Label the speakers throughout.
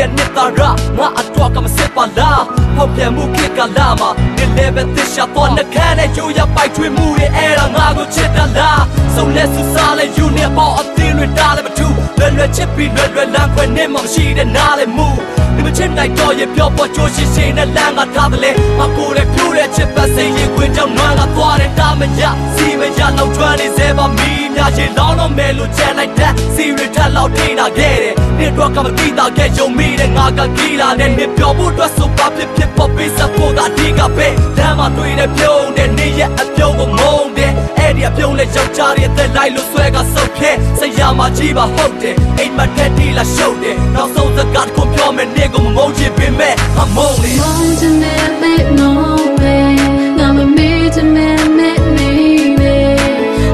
Speaker 1: ရဲ့နှစ်သာရငါအတော့ကမစစ်ပါလားဖောက်ပြန်မှုခေတ်ကလာမှာဒီလေပဲသစ်ရှာတော့နှခမ်းနဲ့ရိုးရပိုက်ထွေးမှုတွေအဲ့ဒါငါကိုချစ်တာလားစုံလက်ဆူစားလဲယူနေပေါ့အသေးတွေတားလည်းမထူးလွယ်ချစ်ပြီးလွယ်လမ်းခွဲနေမှမရှိတဲ့နားလည်းမူဒီမချစ်နိုင်တော့ရပြောပေါ်ချိုးရှိရှိနဲ့လမ်းကထားတယ်လေမကိုတဲ့ပြိုးတဲ့ချစ်ပတ်စိတ်ရင်ခွေကြောင့်နွမ်းကသွားတဲ့တာမရစီမရလောက်ထွန်းနေစေပါမီးများချင်လောင်းတော့မဲလို့ချန်လိုက်တဲ့စီရထက်လောက်ထိတာခဲ့တယ်နေ့တော့ကမသိတာခဲ့ကြုံမိတဲ့ငါကကီလာနဲ့နေပြောဖို့အတွက်ဆိုပါဖြစ်ပေါ်ပေးစဖို့တာဒီကပဲလမ်းမှာတွေ့တဲ့ပြုံးတဲ့နေ့ရက်အပြုံးကိုမုန်းတဲ့အဲ့ဒီအပြုံးနဲ့ယောက်ျားရဲ့သက်လိုက်လို့ဆွဲကဆုတ်ခဲစိတ်ရမှာကြီးပါဟုတ်တယ်အိမ်မက်တက်တီလာရှုပ်တယ်နောက်ဆုံးစကားကိုပြောမယ်နေ့ကိုမမုန်းချင်ပေမဲ့မမုန်းလေမုန်းချင်တဲ့မဲ့ no way ငါမမေ့ချင်မဲ့မဲ့နေပဲ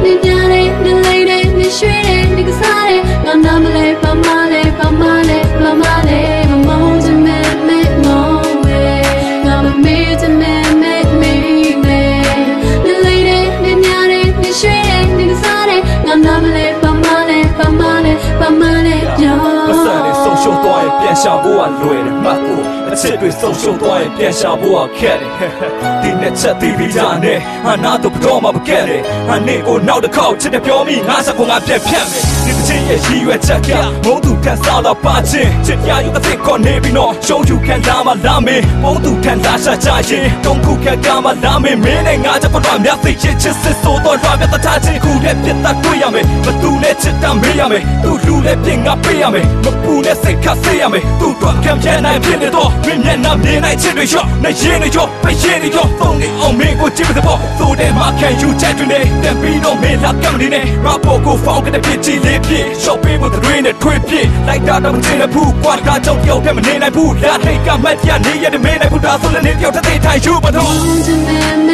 Speaker 1: နေကြတဲ့နေလေးတဲ့နေရွှေတဲ့နေကစားတဲ့ငါနာမလဲပမလဲပမလဲပမလဲမမုန်းချင်မဲ့မဲ့ no way ငါမမေ့ချင်မဲ့မဲ့နေပဲနေလေးတဲ့နေညာတဲ့နေရွှေတဲ့နေကစားတဲ့ငါနာမလဲပမလဲပမလဲပမလဲယောဆုံးရှုံးသွားရင်ပြန်ရှာဖို့ကလွယ်တယ်မှတ်ဖို့အချစ်တွေဆုံးရှုံးသွားရင်ပြန်ရှာဖို့ကခက်တယ်ဒီနဲ့ချက်တီးပြီးကြတယ်ဟာနာတော့တော့မှမကဲတယ်ဟာနေကိုနောက်တစ်ခေါက်ချစ်တယ်ပြောမိငါစကွန်ကပြက်ဖြတ်မယ်ဒီတစ်ချင်းရဲ့ရည်ရွယ်ချက်ကမုန်းသူထန်စားတော့ပါချင်းချစ်ရယူတဲ့ခေါ်နေပြီးတော့ရှုံးယူခံလာမှလာမင်းမုန်းသူထန်လာရှာချရင်တုံးခုခံကမှလာမင်းမင်းနဲ့ငါချက်ကတော့မြတ်သိချစ်စစ်ဆိုတော့ရွာပြတ်တာချင်းခုနဲ့ပြတ်တာတွေ့ရမယ်ဘသူနဲ့ချစ်တာမေးရမယ်သူလူနဲ့ပြင်ငါပေးရမယ်မပူနဲ့စိတ်ခတ်စေးရမယ်သူတို့ကံပြဲနိုင်ဖြစ်နေတော့မင်းမျက်နှာမြင်နိုင်ချစ်တွေရောနိုင်ရင်တွေရောပဲရင်တွေရောသုံးနေအောင်မင်းကိုကြည့်တဲ့ပေါ့သို့တဲ့မှာခံယူချက်တွေနဲ့တပီတော့မင်းလာကံနေနဲ့ရပေါ်ကိုဖောင်းကတဲ့ပြစ်ကြီးလေးပြည့်ရှော့ပေးဖို့တွေနဲ့ထွေးပြည့်လိုက်တာတော့မတင်ဘူးကွာဒါကြောင့်တယောက်တည်းမနေနိုင်ဘူးလာထိတ်ကမှတ်ပြနေရတဲ့မင်းနိုင်ဘူးဒါဆိုလည်းနေတယောက်တည်းထိုင်ယူမတော့